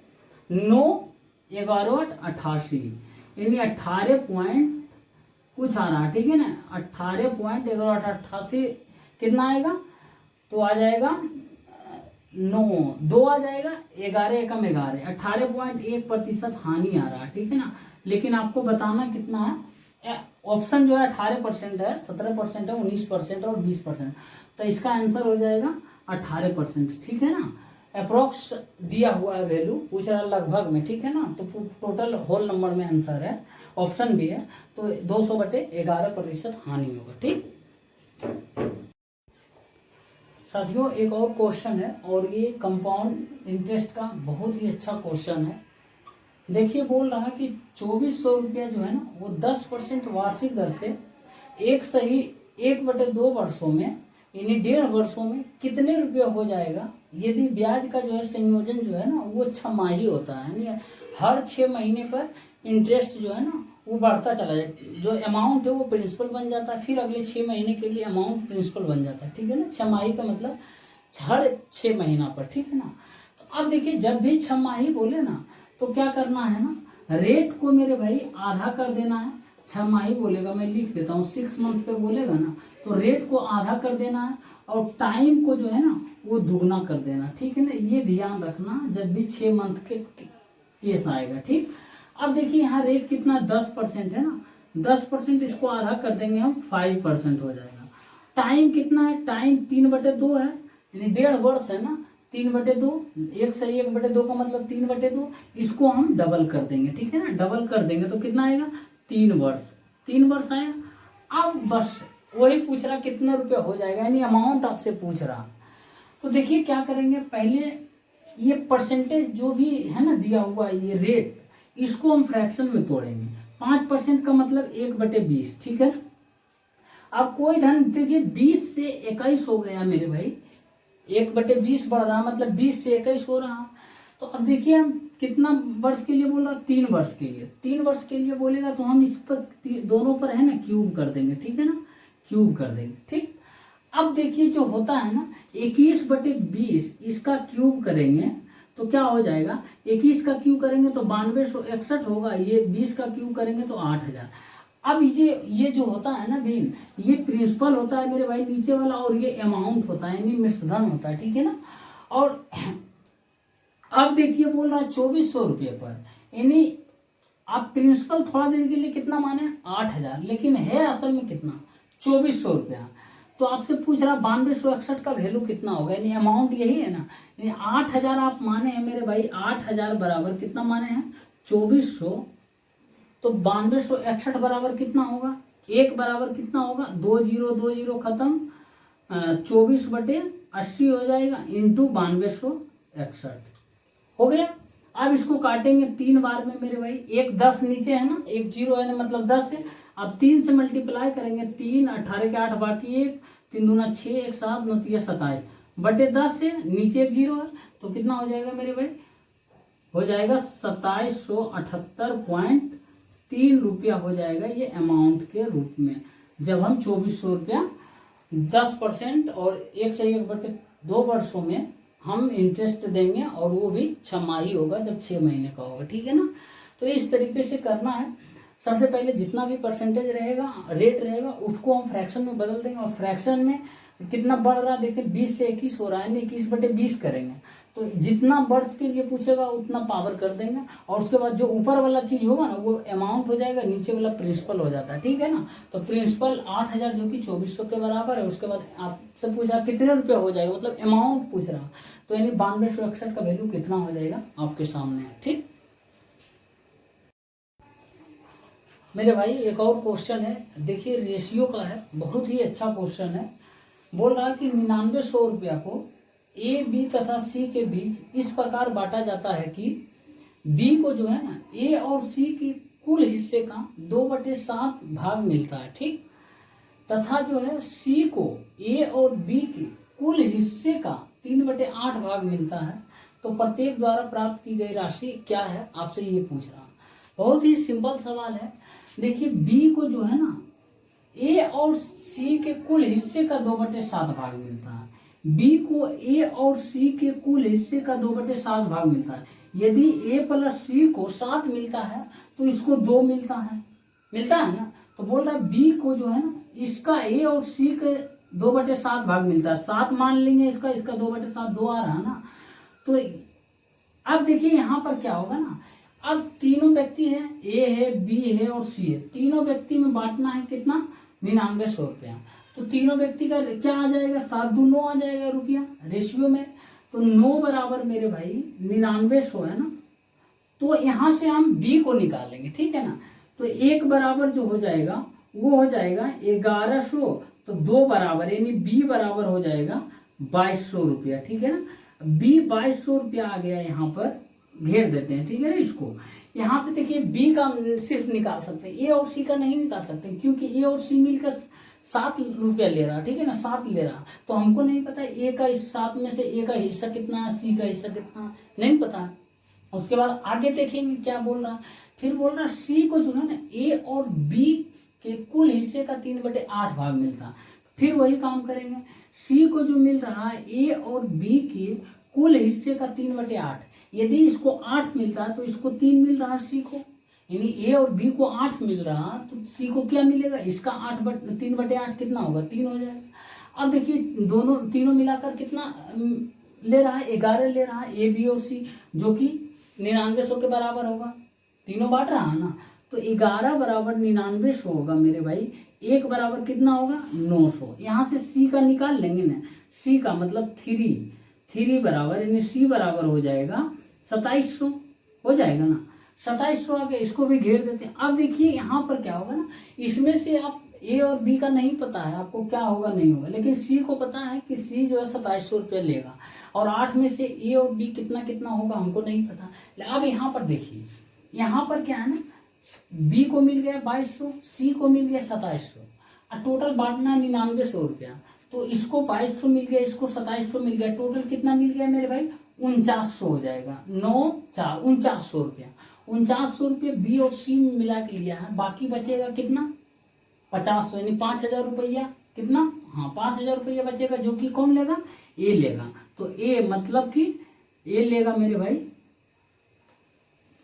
9 11 8 88, यानी 18 पॉइंट कुछ आ रहा। ठीक है ना, 18.1188 कितना आएगा, तो आ जाएगा 9 2 आ जाएगा, 11 एकम 11, 18.1% हानि आ रहा है। ठीक है ना, लेकिन आपको बताना कितना है, ऑप्शन जो है 18% है, 17% है, 19% और 20%, तो इसका आंसर हो जाएगा 18%। ठीक है ना, अप्रोक्स दिया हुआ है वैल्यू, पूछ रहा लगभग में, ठीक है ना। तो टोटल होल नंबर में आंसर है, ऑप्शन भी है, तो 200/11% हानि होगा, ठीक। साथियों एक और क्वेश्चन है, और ये कंपाउंड इंटरेस्ट का बहुत ही अच्छा क्वेश्चन है। देखिए बोल रहा है कि 2400 रुपया जो है ना, वो 10% वार्षिक दर से 1/2 वर्षों में, यानी 1.5 वर्षों में कितने रुपये हो जाएगा यदि ब्याज का जो है संयोजन जो है ना वो छमाही होता है, यानी हर 6 महीने पर इंटरेस्ट जो है ना वो बढ़ता चला जाए, जो अमाउंट है वो प्रिंसिपल बन जाता है, फिर अगले 6 महीने के लिए अमाउंट प्रिंसिपल बन जाता है, ठीक है ना। छमाही का मतलब हर 6 महीना पर, ठीक है ना। तो अब देखिए जब भी छमाही बोले ना तो क्या करना है ना, रेट को मेरे भाई आधा कर देना है। छमाही बोलेगा, मैं लिख देता हूँ, 6 मंथ पे बोलेगा ना तो रेट को आधा कर देना है, और टाइम को जो है ना वो दुगना कर देना, ठीक है ना। ये ध्यान रखना जब भी 6 मंथ के केस आएगा, ठीक। अब देखिए यहाँ रेट कितना 10% है ना, 10% इसको आधा कर देंगे हम 5% हो जाएगा। टाइम कितना है, टाइम 3/2 है, यानी 1.5 वर्ष है ना, 3/2, 1 से 1/2 का मतलब 3/2, इसको हम डबल कर देंगे, ठीक है ना। डबल कर देंगे तो कितना आएगा, 3 वर्ष, 3 वर्ष आया। अब बस वही पूछ रहा कितना रुपया हो जाएगा, यानी अमाउंट आपसे पूछ रहा। तो देखिए क्या करेंगे, पहले ये परसेंटेज जो भी है ना दिया हुआ ये रेट, इसको हम फ्रैक्शन में तोड़ेंगे। 5% का मतलब 1/20, ठीक है। अब कोई धन देखिए 20 से 21 हो गया मेरे भाई, 1/20 बढ़ रहा, मतलब 20 से 21 हो रहा। तो अब देखिए हम कितना वर्ष के लिए बोल रहा, 3 वर्ष के लिए, 3 वर्ष के लिए बोलेगा तो हम इस पर दोनों पर है ना क्यूब कर देंगे, ठीक है ना, क्यूब कर देंगे, ठीक। अब देखिए जो होता है ना 21/20, इसका क्यूब करेंगे तो क्या हो जाएगा, 21 का क्यूब करेंगे तो 9261 होगा, ये 20 का क्यूब करेंगे तो 8000। अब ये जो होता है ना भिन्न, ये प्रिंसिपल होता है मेरे भाई नीचे वाला, और ये अमाउंट होता है यानी मिश्रधन होता है, ठीक है ना। और अब देखिए बोल रहा है 2400 रुपये पर, यानी आप प्रिंसिपल थोड़ा देर के लिए कितना माने 8000, लेकिन है असल में कितना 2400 रुपया। तो आपसे पूछ रहा 9261 का वैल्यू कितना होगा, यानी अमाउंट यही है ना, यानी 8000 आप माने हैं मेरे भाई, 8000 बराबर कितना माने हैं 2400, तो 9261 बराबर कितना होगा, 1 बराबर कितना होगा 2020 खत्म, 24/80 हो जाएगा, इंटू 9261 हो गया। अब इसको काटेंगे 3 बार में मेरे भाई, एक 10 नीचे है ना, एक 0 है ना, मतलब 10 है। अब 3 से मल्टीप्लाई करेंगे, 3 18 के 8 बाकी 1, 3 दूना 6, 1 7 9 3 27 बटे 10 है, नीचे एक 0 है, तो कितना हो जाएगा मेरे भाई, हो जाएगा 2778.3 रुपया हो जाएगा ये अमाउंट के रूप में, जब हम 2400 रुपया 10% और 1 से 1/2 वर्षों में हम इंटरेस्ट देंगे, और वो भी छमाही होगा जब 6 महीने का होगा, ठीक है ना। तो इस तरीके से करना है। सबसे पहले जितना भी परसेंटेज रहेगा, रेट रहेगा, उसको हम फ्रैक्शन में बदल देंगे, और फ्रैक्शन में कितना बढ़ रहा है देखिए 20 से 21 हो रहा है, 21/20 करेंगे, तो जितना वर्ष के लिए पूछेगा उतना पावर कर देंगे, और उसके बाद जो ऊपर वाला चीज होगा ना वो अमाउंट हो जाएगा, नीचे वाला प्रिंसिपल हो जाता है, ठीक है ना। तो प्रिंसिपल 8000 जो कि 2400 के बराबर है, उसके बाद आपसे पूछ रहा कितने रुपये हो जाएगा, मतलब अमाउंट पूछ रहा, तो यानी 9261 का वैल्यू कितना हो जाएगा आपके सामने है, ठीक। मेरे भाई एक और क्वेश्चन है, देखिए रेशियो का है, बहुत ही अच्छा क्वेश्चन है। बोल रहा है कि 9900 रुपया को ए बी तथा सी के बीच इस प्रकार बांटा जाता है कि बी को जो है ना ए और सी के कुल हिस्से का 2/7 भाग मिलता है, ठीक। तथा जो है सी को ए और बी के कुल हिस्से का 3/8 भाग मिलता है, तो प्रत्येक द्वारा प्राप्त की गई राशि क्या है, आपसे ये पूछ रहा। बहुत ही सिंपल सवाल है। देखिए बी को जो है ना ए और सी के कुल हिस्से का 2/7 भाग मिलता है, बी को ए और सी के कुल हिस्से का 2/7 भाग मिलता है। यदि ए प्लस सी को 7 मिलता है तो इसको 2 मिलता है ना। तो बोल रहा है बी को जो है ना इसका ए और सी के 2/7 भाग मिलता है, 7 मान लेंगे, इसका 2/7 2 आ रहा है ना। तो अब देखिए यहाँ पर क्या होगा ना, अब तीनों व्यक्ति है, ए है बी है और सी है, तीनों व्यक्ति में बांटना है कितना 9900 रुपया। तो तीनों व्यक्ति का क्या आ जाएगा, 7 दूनो आ जाएगा रुपया रेशियो में। तो 9 बराबर मेरे भाई 9900 है ना, तो यहाँ से हम b को निकालेंगे, ठीक है ना। तो 1 बराबर जो हो जाएगा वो हो जाएगा 1100, तो 2 बराबर यानी b बराबर हो जाएगा 2200 रुपया, ठीक है ना। b 2200 रुपया आ गया, यहाँ पर घेर देते हैं, ठीक है ना। इसको यहाँ से देखिए b का सिर्फ निकाल सकते हैं, a और c का नहीं निकाल सकते, क्योंकि a और c मिलकर 7 रुपया ले रहा, ठीक है ना, 7 ले रहा। तो हमको नहीं पता ए का इस 7 में से ए का हिस्सा कितना है, सी का हिस्सा कितना है, नहीं पता है। उसके बाद आगे देखेंगे क्या बोल रहा, फिर बोल रहा सी को जो है ना ए और बी के कुल हिस्से का 3/8 भाग मिलता। फिर वही काम करेंगे, सी को जो मिल रहा है ए और बी के कुल हिस्से का 3/8, यदि इसको 8 मिलता है तो इसको 3 मिल रहा है सी को, यानी ए और बी को 8 मिल रहा तो सी को क्या मिलेगा, इसका 3/8 कितना होगा, 3 हो जाएगा। अब देखिए दोनों तीनों मिलाकर कितना ले रहा है, 11 ले रहा है ए बी और सी, जो कि 9900 के बराबर होगा, तीनों बांट रहा है ना। तो 11 बराबर 9900 होगा मेरे भाई, 1 बराबर कितना होगा 900। यहाँ से सी का निकाल लेंगे ना, सी का मतलब 3 बराबर यानी सी बराबर हो जाएगा 2700, हो जाएगा ना 2700 आके इसको भी घेर देते हैं। अब देखिए यहाँ पर क्या होगा ना, इसमें से आप ए और बी का नहीं पता है आपको क्या होगा नहीं होगा, लेकिन सी को पता है कि सी जो है 2700 रुपये लेगा, और 8 में से ए और बी कितना कितना होगा हमको नहीं पता। अब यहाँ पर देखिए, यहाँ पर क्या है ना, बी को मिल गया 2200, सी को मिल गया 2700, और टोटल बांटना है 9900 रुपया। तो इसको 2200 मिल गया, इसको 2700 मिल गया, टोटल कितना मिल गया मेरे भाई 4900 हो जाएगा, 4900 रुपया। 4900 रुपये बी और सी मिला के लिया है, बाकी बचेगा कितना 50, यानी 5000 रुपया कितना, हाँ 5000 रुपया बचेगा, जो कि कौन लेगा, ए लेगा। तो ए मतलब कि ए लेगा मेरे भाई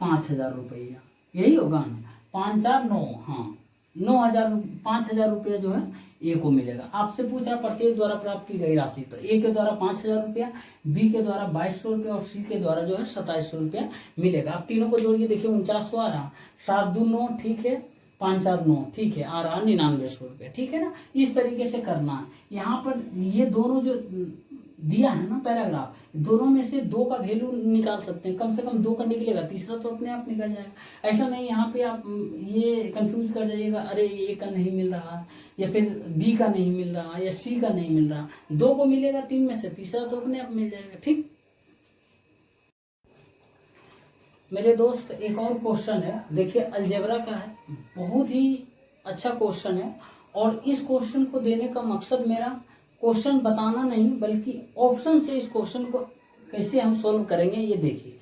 5000 रुपया, यही होगा ना, 5 4 9, हाँ 5000 रुपया जो है ए को मिलेगा। आपसे पूछा प्रत्येक द्वारा प्राप्त की गई राशि, तो ए के द्वारा 5000 रुपया, बी के द्वारा 2200 रुपया और सी के द्वारा जो है 2700 रुपया मिलेगा। आप तीनों को जोड़िए, देखिए 4900 आ रहा, 7 2 9, ठीक है, 5 4 9, ठीक है, आ रहा 9900 रुपया, ठीक है ना। इस तरीके से करना है। यहाँ पर ये दोनों जो दिया है ना पैराग्राफ, दोनों में से 2 का वैल्यू निकाल सकते हैं, कम से कम 2 का निकलेगा, तीसरा तो अपने आप निकल जाएगा। ऐसा नहीं यहाँ पे आप ये कंफ्यूज कर जाइएगा, अरे ए का नहीं मिल रहा या फिर बी का नहीं मिल रहा या सी का नहीं मिल रहा, 2 को मिलेगा 3 में से, तीसरा तो अपने आप मिल जाएगा, ठीक। मेरे दोस्त एक और क्वेश्चन है, देखिए अलजेब्रा का है, बहुत ही अच्छा क्वेश्चन है, और इस क्वेश्चन को देने का मकसद मेरा क्वेश्चन बताना नहीं, बल्कि ऑप्शन से इस क्वेश्चन को कैसे हम सोल्व करेंगे ये देखिए।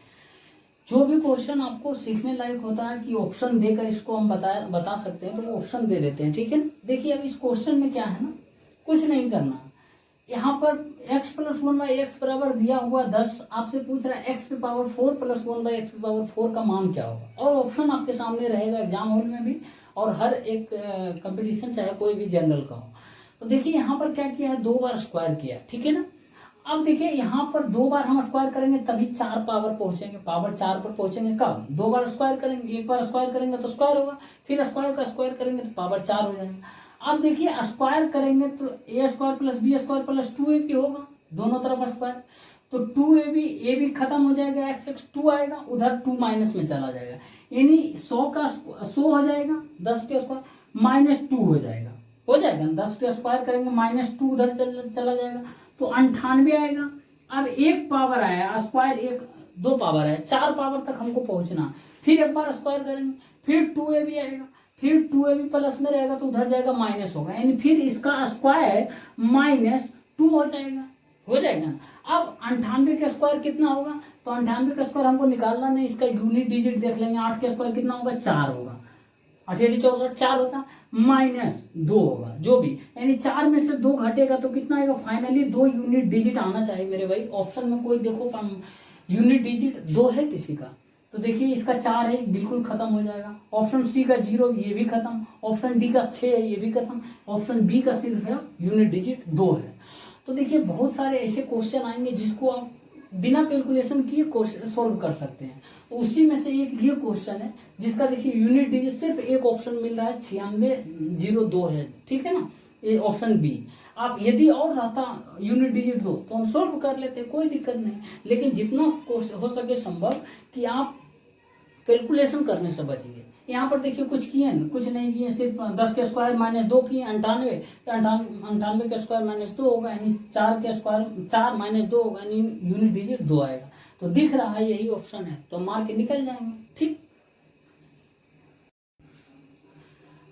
जो भी क्वेश्चन आपको सीखने लायक होता है कि ऑप्शन देकर इसको हम बता सकते हैं, तो वो ऑप्शन दे देते हैं, ठीक है ना। देखिए अब इस क्वेश्चन में क्या है ना, कुछ नहीं करना, यहाँ पर x + 1/x बराबर दिया हुआ 10, आपसे पूछ रहा है x पे पावर 4 + 1/x पे पावर 4 का मान क्या होगा, और ऑप्शन आपके सामने रहेगा एग्जाम हॉल में भी, और हर एक कंपटीशन चाहे कोई भी जनरल का हो। तो देखिए यहाँ पर क्या किया है, 2 बार स्क्वायर किया, ठीक है ना। अब देखिए यहाँ पर 2 बार हम स्क्वायर करेंगे तभी 4 पावर पहुंचेंगे, पावर 4 पर पहुंचेंगे कब, 2 बार स्क्वायर करेंगे, एक बार स्क्वायर करेंगे तो स्क्वायर होगा, फिर स्क्वायर का स्क्वायर करेंगे तो पावर 4 हो जाएगा। अब देखिए स्क्वायर करेंगे तो a² + b² + 2ab होगा, दोनों तरफ स्क्वायर, तो 2ab, ए भी खत्म हो जाएगा, x 2 आएगा, उधर 2 माइनस में चला जाएगा, यानी 100 का 100 हो जाएगा, 10 के स्क्वायर -2 हो जाएगा, 10 के स्क्वायर करेंगे -2 उधर चला जाएगा, तो 98 आएगा। अब एक पावर आया स्क्वायर, एक 2 पावर आया, 4 पावर तक हमको पहुंचना, फिर एक बार स्क्वायर करेंगे, फिर 2ab आएगा, फिर 2ab प्लस में रहेगा तो उधर जाएगा माइनस होगा, यानी फिर इसका स्क्वायर -2 हो जाएगा, अब 98 का स्क्वायर कितना होगा, तो 98 का स्क्वायर हमको निकालना नहीं, इसका यूनिट डिजिट देख लेंगे, 8 का स्क्वायर कितना होगा 4 होगा, 8 × 64 4 होता, -2 होगा, जो भी, यानी 4 में से 2 घटेगा तो कितना आएगा, फाइनली 2 यूनिट डिजिट आना चाहिए मेरे भाई। ऑप्शन में कोई देखो यूनिट डिजिट 2 है किसी का, तो देखिए इसका 4 है, बिल्कुल खत्म हो जाएगा। ऑप्शन सी का 0, ये भी खत्म, ऑप्शन डी का 6 है, ये भी खत्म, ऑप्शन बी का सिर्फ है यूनिट डिजिट 2 है। तो देखिए बहुत सारे ऐसे क्वेश्चन आएंगे जिसको आप बिना कैलकुलेशन किए सोल्व कर सकते हैं, उसी में से एक ये क्वेश्चन है जिसका देखिए यूनिट डिजिट सिर्फ एक ऑप्शन मिल रहा है, 9602 है, ठीक है ना, ये ऑप्शन बी। आप यदि और रहता यूनिट डिजिट 2 तो हम सॉल्व कर लेते, कोई दिक्कत नहीं। लेकिन जितना हो सके संभव कि आप कैलकुलेशन करने से बचिए। यहाँ पर देखिए कुछ किए न, कुछ नहीं किए, सिर्फ 10 के स्क्वायर माइनस 2 किए 98, 98 के स्क्वायर माइनस 2 होगा, यानी 4 के स्क्वायर 4 माइनस 2 होगा, यानी यूनिट डिजिट 2 आएगा। तो दिख रहा है यही ऑप्शन है, तो मार के निकल जाएंगे। ठीक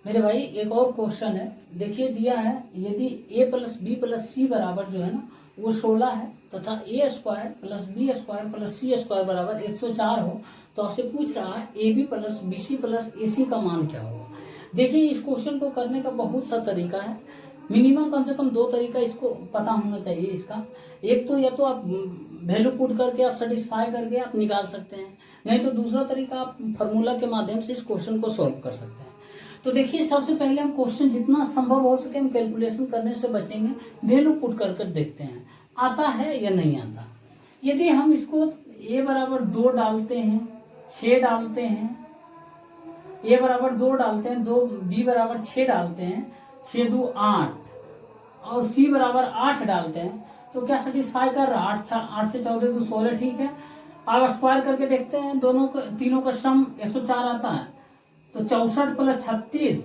मेरे भाई, एक और क्वेश्चन है, देखिए दिया है यदि a plus B plus C बराबर जो है ना वो 16 है तथा A square plus B square plus C square बराबर 104 हो, तो आपसे पूछ रहा है A B plus B C plus A C का मान क्या होगा। देखिए इस क्वेश्चन को करने का बहुत सा तरीका है, मिनिमम कम से कम 2 तरीका इसको पता होना चाहिए इसका। एक तो या तो आप वैल्यू पुट करके आप सेटिस्फाई करके आप निकाल सकते हैं, नहीं तो दूसरा तरीका आप फार्मूला के माध्यम से इस क्वेश्चन को सॉल्व कर सकते हैं। तो देखिए सबसे पहले हम क्वेश्चन जितना संभव हो सके हम कैलकुलेशन करने से बचेंगे, वैल्यू पुट कर देखते हैं आता है या नहीं आता। यदि हम इसको a बराबर 2 डालते हैं, 6 डालते हैं, a बराबर 2 डालते हैं, 2 b बराबर 6 डालते हैं, 6 2 8 और c बराबर 8 डालते हैं, तो क्या सेटिस्फाई कर रहा है? 8 से 14 तो 16 ठीक है। अब स्क्वायर करके देखते हैं, तीनों का सम 104 आता है, तो 64 प्लस 36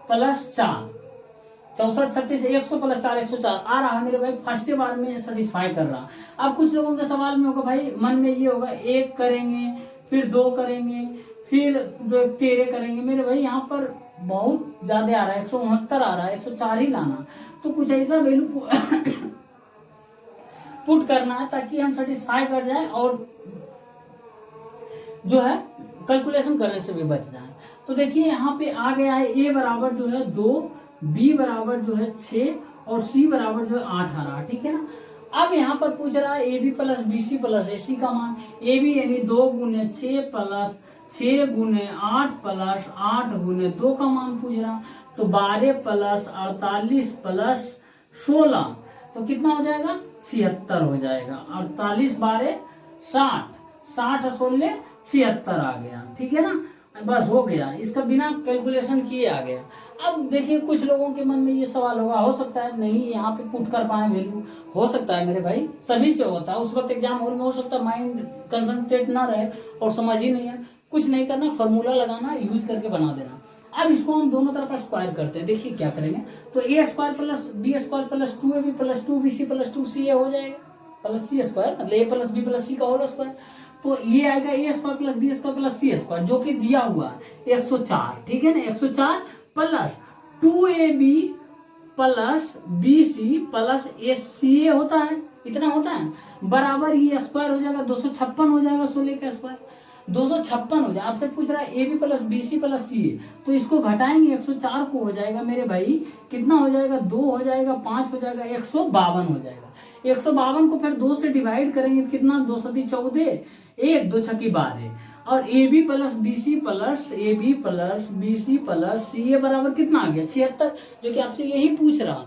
प्लस 4, 64 36 100 प्लस 4 104 आ रहा है मेरे भाई, फर्स्ट बार में सेटिस्फाई कर रहा। अब कुछ लोगों के सवाल में होगा भाई, मन में ये होगा 1 करेंगे, फिर 2 करेंगे, फिर 13 करेंगे। मेरे भाई यहाँ पर बहुत ज्यादा आ रहा है, 169 आ रहा है, 104 ही लाना। तो कुछ ऐसा वैल्यू पुट करना है ताकि हम सेटिस्फाई कर जाए और जो है कैलकुलेशन करने से भी बच जाए। तो देखिए यहाँ पे आ गया है a बराबर जो है 2, b बराबर जो है 6 और c बराबर जो है 8 आ रहा है, ठीक है ना। अब यहाँ पर पूछ रहा है A B plus B C plus A C का मान। ए बी यानी 2 गुने 6 प्लस 6 गुने 8 प्लस 8 गुने 2 का मान पूछ रहा, तो 12 प्लस 48 प्लस 16 तो कितना हो जाएगा? 76 हो जाएगा। 48 12 60, 60 और 16 76 आ गया, ठीक है ना। बस हो गया, इसका बिना कैलकुलेशन किए आ गया। अब देखिए कुछ लोगों के मन में ये सवाल होगा, हो सकता है नहीं यहाँ पे पुट कर पाए वैल्यू, हो सकता है मेरे भाई, सभी से होता है। उस वक्त एग्जाम हॉल में हो सकता है माइंड कंसंट्रेट ना रहे और समझ ही नहीं है, कुछ नहीं करना, फॉर्मूला लगाना, यूज करके बना देना। अब इसको हम दोनों तरफ स्क्वायर करते हैं, देखिए क्या करेंगे। तो A square plus B square plus 2ab plus 2bc plus 2ca हो जाएगा, प्लस सी स्क्वायर मतलब A plus B plus C का होल स्क्वायर। तो ये आएगा A square plus B square plus C square, जो कि दिया हुआ 104, ठीक है ना। 104 plus 2ab plus bc plus ac होता है, इतना होता है, बराबर ये स्क्वायर हो जाएगा 256 हो जाएगा, 16 का स्क्वायर 256 हो जाए। आपसे पूछ रहा है A B plus B C plus C A, तो इसको घटाएंगे 104 को हो जाएगा मेरे भाई, कितना हो जाएगा? 2 हो जाएगा, 5 हो जाएगा, 152 हो जाएगा। 152 को फिर 2 से डिवाइड करेंगे, कितना? 2 सती 14, 1 2 छकी 12, और A B plus B C plus C A बराबर कितना आ गया? 76, जो कि आपसे यही पूछ रहा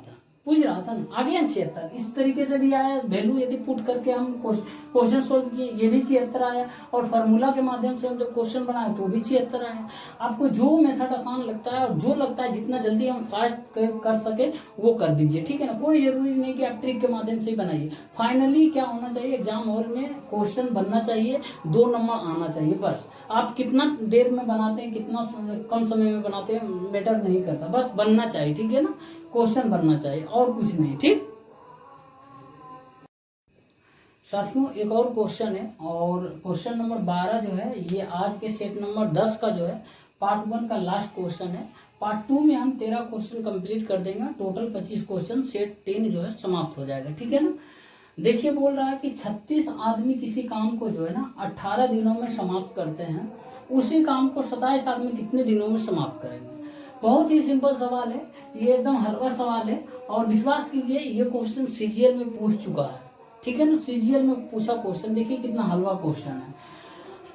था ना, आ गया 76। इस तरीके से भी आया वैल्यू, यदि पुट करके हम क्वेश्चन सोल्व किए, ये भी 76 आया, और फार्मूला के माध्यम से हम जब क्वेश्चन बनाए तो भी 76 आया। आपको जो मेथड आसान लगता है और जो लगता है जितना जल्दी हम फास्ट कर सके वो कर दीजिए, ठीक है ना। कोई जरूरी नहीं कि आप ट्रिक के माध्यम से ही बनाइए। फाइनली क्या होना चाहिए, एग्जाम हॉल में क्वेश्चन बनना चाहिए, 2 नंबर आना चाहिए, बस। आप कितना देर में बनाते हैं, कितना कम समय में बनाते हैं, मैटर नहीं करता, बस बनना चाहिए, ठीक है ना। क्वेश्चन बनना चाहिए और कुछ नहीं, ठीक। साथियों एक और क्वेश्चन है, और क्वेश्चन नंबर 12 जो है ये आज के सेट नंबर 10 का जो है पार्ट 1 का लास्ट क्वेश्चन है। पार्ट 2 में हम 13 क्वेश्चन कंप्लीट कर देंगे, टोटल 25 क्वेश्चन, सेट 10 जो है समाप्त हो जाएगा, ठीक है ना। देखिए बोल रहा है कि 36 आदमी किसी काम को जो है ना 18 दिनों में समाप्त करते हैं, उसी काम को 27 आदमी कितने दिनों में समाप्त करेंगे। बहुत ही सिंपल सवाल है, ये एकदम हलवा सवाल है, और विश्वास कीजिए ये क्वेश्चन सीजीएल में पूछ चुका है, ठीक है ना। सीजीएल में पूछा क्वेश्चन, देखिए कितना हलवा क्वेश्चन है।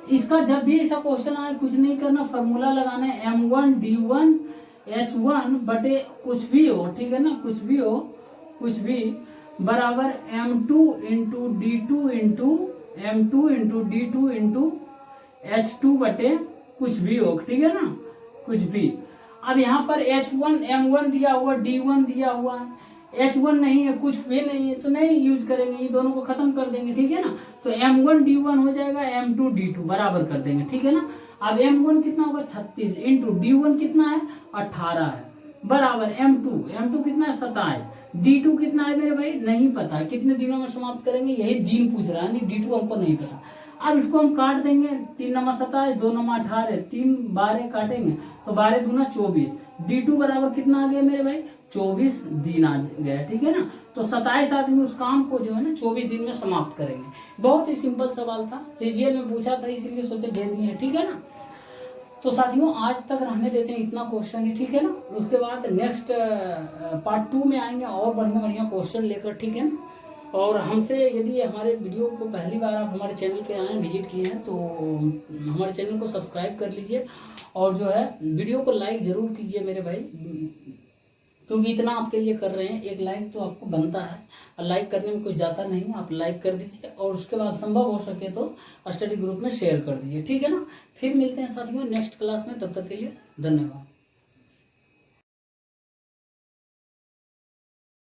इसका जब भी ऐसा क्वेश्चन आए कुछ नहीं करना, फॉर्मूला लगाना है m1 d1 h1 बटे कुछ भी हो, ठीक है ना, कुछ भी हो, कुछ भी बराबर m2 into d2 into m2 into d2 into h2 बटे कुछ भी हो, ठीक है ना, कुछ भी। अब यहाँ पर h1 m1 दिया हुआ, d1 दिया हुआ है, H1 नहीं है, कुछ भी नहीं है तो नहीं यूज करेंगे, ये दोनों को खत्म कर देंगे, ठीक है ना। तो M1D1 हो जाएगा M2D2 बराबर कर देंगे, ठीक है ना। अब M1 कितना होगा 36 इंटू D1 कितना है 18 है बराबर M2 कितना है 27, D2 कितना है मेरे भाई नहीं पता, कितने दिनों में समाप्त करेंगे यही दिन पूछ रहा है, नहीं D2 हमको नहीं पता। अब इसको हम काट देंगे, 3 नमा 27, 2 नमा 18, 3 12 काटेंगे तो 12 दूना 24, D2 बराबर कितना आ गया मेरे भाई 24 दिन आ गया, ठीक है ना। तो 27 आदमी उस काम को जो है ना 24 दिन में समाप्त करेंगे। बहुत ही सिंपल सवाल था, सीजीएल में पूछा था इसलिए सोचे दे दिए, ठीक है ना। तो साथियों आज तक रहने देते हैं इतना क्वेश्चन ही, ठीक है ना। उसके बाद नेक्स्ट पार्ट 2 में आएंगे और बढ़िया बढ़िया क्वेश्चन लेकर, ठीक है ना। और हमसे यदि हमारे वीडियो को पहली बार आप हमारे चैनल पे आए विजिट किए हैं तो हमारे चैनल को सब्सक्राइब कर लीजिए और जो है वीडियो को लाइक जरूर कीजिए मेरे भाई, क्योंकि इतना आपके लिए कर रहे हैं, एक लाइक तो आपको बनता है और लाइक करने में कुछ जाता नहीं, आप लाइक कर दीजिए और उसके बाद संभव हो सके तो स्टडी ग्रुप में शेयर कर दीजिए, ठीक है ना। फिर मिलते हैं साथियों नेक्स्ट क्लास में, तब तक के लिए धन्यवाद।